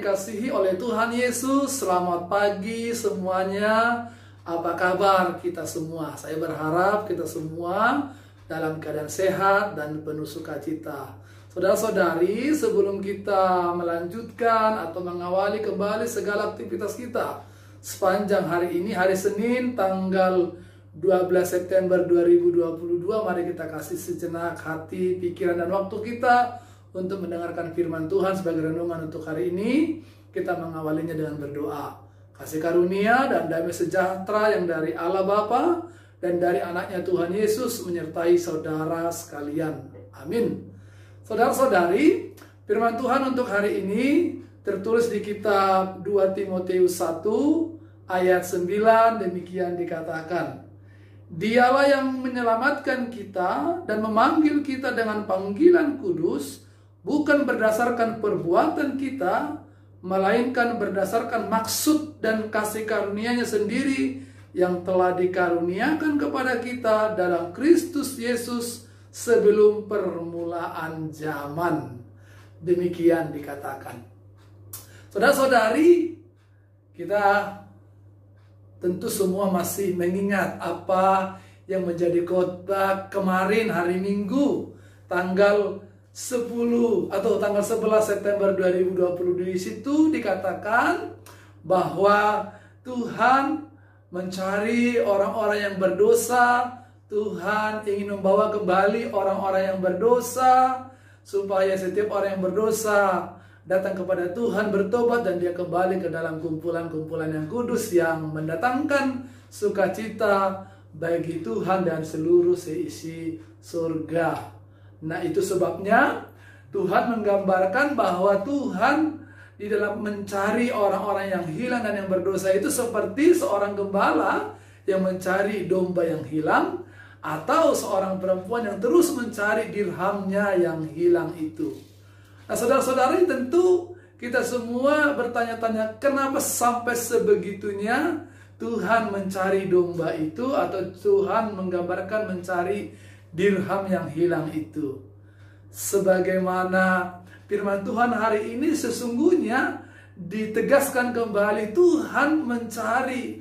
dikasihi oleh Tuhan Yesus, selamat pagi semuanya. Apa kabar kita semua? Saya berharap kita semua dalam keadaan sehat dan penuh sukacita. Saudara-saudari, sebelum kita melanjutkan atau mengawali kembali segala aktivitas kita sepanjang hari ini, hari Senin tanggal 12 September 2022, mari kita kasih sejenak hati, pikiran, dan waktu kita untuk mendengarkan firman Tuhan sebagai renungan untuk hari ini. Kita mengawalinya dengan berdoa. Kasih karunia dan damai sejahtera yang dari Allah Bapa dan dari anaknya Tuhan Yesus menyertai saudara sekalian. Amin. Saudara-saudari, firman Tuhan untuk hari ini tertulis di kitab 2 Timotius 1 ayat 9, demikian dikatakan. Dialah yang menyelamatkan kita dan memanggil kita dengan panggilan kudus, bukan berdasarkan perbuatan kita, melainkan berdasarkan maksud dan kasih karunia-Nya sendiri yang telah dikaruniakan kepada kita dalam Kristus Yesus sebelum permulaan zaman. Demikian dikatakan. Saudara-saudari, kita tentu semua masih mengingat apa yang menjadi khotbah kemarin hari Minggu tanggal 10 atau tanggal 11 September 2020. Di situ dikatakan bahwa Tuhan mencari orang-orang yang berdosa. Tuhan ingin membawa kembali orang-orang yang berdosa supaya setiap orang yang berdosa datang kepada Tuhan, bertobat, dan dia kembali ke dalam kumpulan-kumpulan yang kudus yang mendatangkan sukacita bagi Tuhan dan seluruh seisi surga. Nah, itu sebabnya Tuhan menggambarkan bahwa Tuhan di dalam mencari orang-orang yang hilang dan yang berdosa itu seperti seorang gembala yang mencari domba yang hilang, atau seorang perempuan yang terus mencari dirhamnya yang hilang itu. Nah, saudara-saudara, tentu kita semua bertanya-tanya, kenapa sampai sebegitunya Tuhan mencari domba itu, atau Tuhan menggambarkan mencari dirham yang hilang itu. Sebagaimana firman Tuhan hari ini sesungguhnya ditegaskan kembali, Tuhan mencari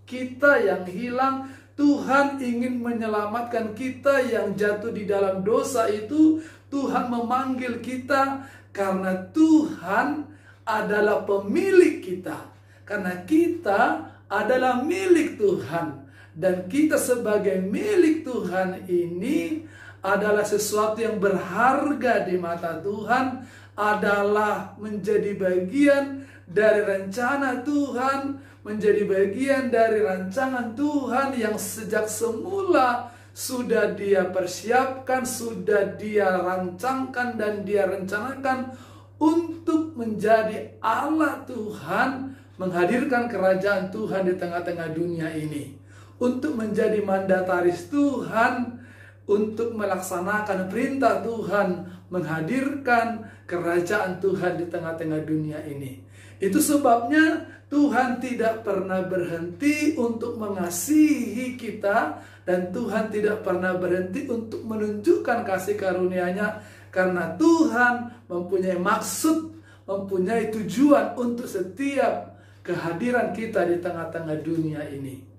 kita yang hilang. Tuhan ingin menyelamatkan kita yang jatuh di dalam dosa itu. Tuhan memanggil kita karena Tuhan adalah pemilik kita. Karena kita adalah milik Tuhan. Dan kita sebagai milik Tuhan ini adalah sesuatu yang berharga di mata Tuhan, adalah menjadi bagian dari rencana Tuhan, menjadi bagian dari rancangan Tuhan yang sejak semula sudah Dia persiapkan, sudah Dia rancangkan, dan Dia rencanakan untuk menjadi Allah Tuhan, menghadirkan kerajaan Tuhan di tengah-tengah dunia ini, untuk menjadi mandataris Tuhan, untuk melaksanakan perintah Tuhan, menghadirkan kerajaan Tuhan di tengah-tengah dunia ini. Itu sebabnya Tuhan tidak pernah berhenti untuk mengasihi kita, dan Tuhan tidak pernah berhenti untuk menunjukkan kasih karunia-Nya, karena Tuhan mempunyai maksud, mempunyai tujuan untuk setiap kehadiran kita di tengah-tengah dunia ini.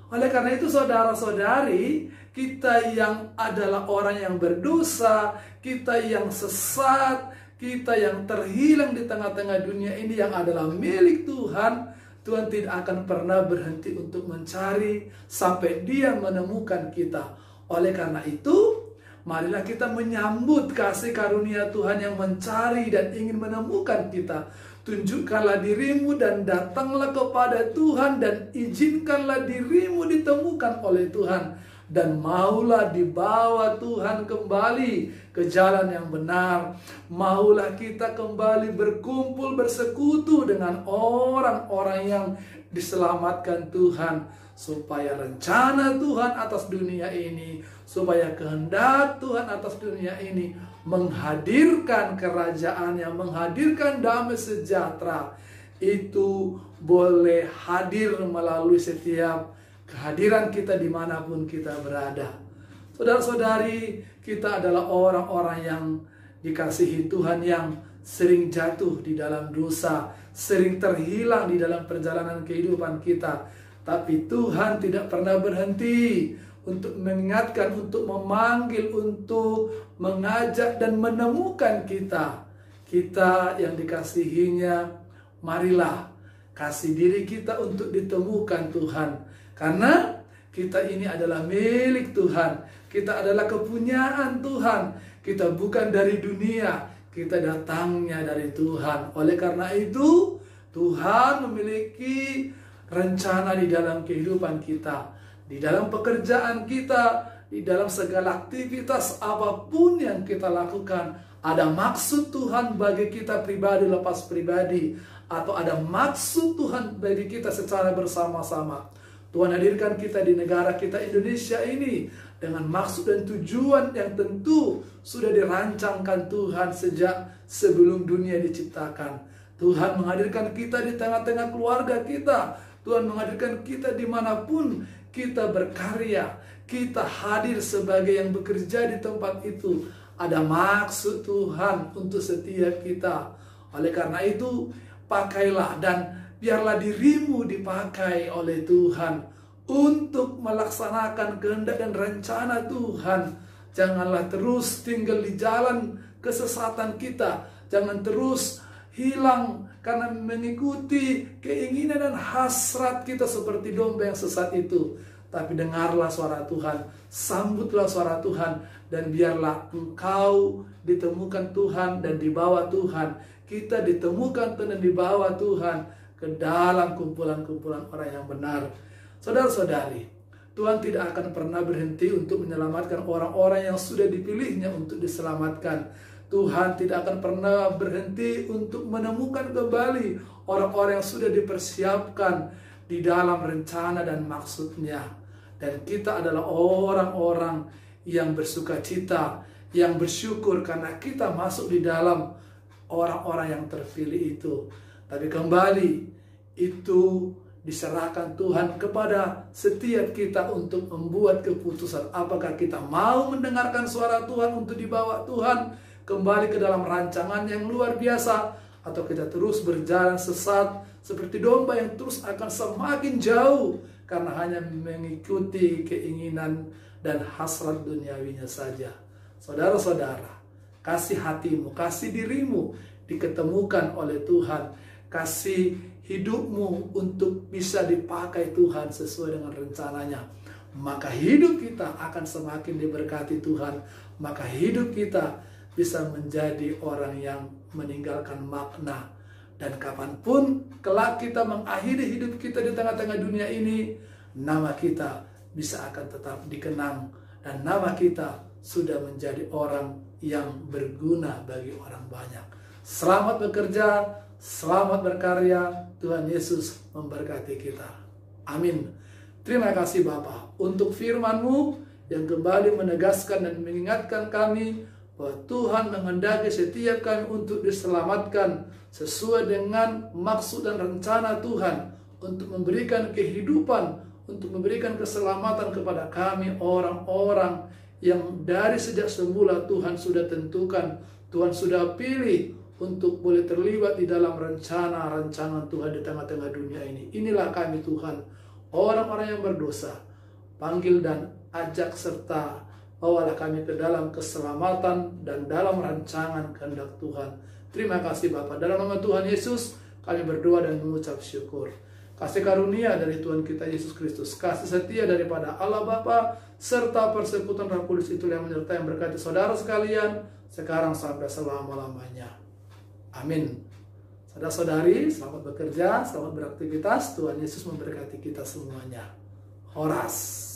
Oleh karena itu, saudara-saudari, kita yang adalah orang yang berdosa, kita yang sesat, kita yang terhilang di tengah-tengah dunia ini yang adalah milik Tuhan, Tuhan tidak akan pernah berhenti untuk mencari sampai Dia menemukan kita. Oleh karena itu, marilah kita menyambut kasih karunia Tuhan yang mencari dan ingin menemukan kita. Tunjukkanlah dirimu dan datanglah kepada Tuhan, dan izinkanlah dirimu ditemukan oleh Tuhan. Dan maulah dibawa Tuhan kembali ke jalan yang benar. Maulah kita kembali berkumpul, bersekutu dengan orang-orang yang diselamatkan Tuhan, supaya rencana Tuhan atas dunia ini, supaya kehendak Tuhan atas dunia ini menghadirkan kerajaan yang menghadirkan damai sejahtera itu boleh hadir melalui setiap kehadiran kita dimanapun kita berada. Saudara-saudari, kita adalah orang-orang yang dikasihi Tuhan, yang sering jatuh di dalam dosa, sering terhilang di dalam perjalanan kehidupan kita. Tapi Tuhan tidak pernah berhenti untuk mengingatkan, untuk memanggil, untuk mengajak dan menemukan kita. Kita yang dikasihinya, marilah kasih diri kita untuk ditemukan Tuhan. Karena kita ini adalah milik Tuhan. Kita adalah kepunyaan Tuhan. Kita bukan dari dunia, kita datangnya dari Tuhan. Oleh karena itu, Tuhan memiliki rencana di dalam kehidupan kita, di dalam pekerjaan kita, di dalam segala aktivitas apapun yang kita lakukan. Ada maksud Tuhan bagi kita pribadi lepas pribadi, atau ada maksud Tuhan bagi kita secara bersama-sama. Tuhan hadirkan kita di negara kita Indonesia ini dengan maksud dan tujuan yang tentu sudah dirancangkan Tuhan sejak sebelum dunia diciptakan. Tuhan menghadirkan kita di tengah-tengah keluarga kita. Tuhan menghadirkan kita dimanapun kita berkarya. Kita hadir sebagai yang bekerja di tempat itu. Ada maksud Tuhan untuk setiap kita. Oleh karena itu, pakailah dan biarlah dirimu dipakai oleh Tuhan untuk melaksanakan kehendak dan rencana Tuhan. Janganlah terus tinggal di jalan kesesatan kita. Jangan terus hilang karena mengikuti keinginan dan hasrat kita seperti domba yang sesat itu. Tapi dengarlah suara Tuhan, sambutlah suara Tuhan, dan biarlah engkau ditemukan Tuhan dan dibawa Tuhan. Kita ditemukan dan dibawa Tuhan ke dalam kumpulan-kumpulan orang yang benar. Saudara-saudari, Tuhan tidak akan pernah berhenti untuk menyelamatkan orang-orang yang sudah dipilihnya untuk diselamatkan. Tuhan tidak akan pernah berhenti untuk menemukan kembali orang-orang yang sudah dipersiapkan di dalam rencana dan maksudnya. Dan kita adalah orang-orang yang bersuka cita, yang bersyukur karena kita masuk di dalam orang-orang yang terpilih itu. Tapi kembali, itu diserahkan Tuhan kepada setiap kita untuk membuat keputusan. Apakah kita mau mendengarkan suara Tuhan untuk dibawa Tuhan kembali ke dalam rancangan yang luar biasa, atau kita terus berjalan sesat seperti domba yang terus akan semakin jauh karena hanya mengikuti keinginan dan hasrat duniawinya saja. Saudara-saudara, kasih hatimu, kasih dirimu diketemukan oleh Tuhan. Kasih hidupmu untuk bisa dipakai Tuhan sesuai dengan rencananya. Maka hidup kita akan semakin diberkati Tuhan. Maka hidup kita bisa menjadi orang yang meninggalkan makna. Dan kapanpun kelak kita mengakhiri hidup kita di tengah-tengah dunia ini, nama kita bisa akan tetap dikenang. Dan nama kita sudah menjadi orang yang berguna bagi orang banyak. Selamat bekerja, selamat berkarya. Tuhan Yesus memberkati kita. Amin. Terima kasih Bapa untuk firman-Mu yang kembali menegaskan dan mengingatkan kami bahwa Tuhan menghendaki setiap kami untuk diselamatkan sesuai dengan maksud dan rencana Tuhan untuk memberikan kehidupan, untuk memberikan keselamatan kepada kami orang-orang yang dari sejak semula Tuhan sudah tentukan, Tuhan sudah pilih untuk boleh terlibat di dalam rencana-rancangan Tuhan di tengah-tengah dunia ini. Inilah kami Tuhan, orang-orang yang berdosa. Panggil dan ajak serta bawalah kami ke dalam keselamatan dan dalam rancangan kehendak Tuhan. Terima kasih Bapa. Dalam nama Tuhan Yesus kami berdoa dan mengucap syukur. Kasih karunia dari Tuhan kita Yesus Kristus, kasih setia daripada Allah Bapa, serta persekutuan Roh Kudus itu yang menyertai yang berkati saudara sekalian sekarang sampai selama-lamanya. Amin. Saudara-saudari, selamat bekerja, selamat beraktivitas. Tuhan Yesus memberkati kita semuanya. Horas.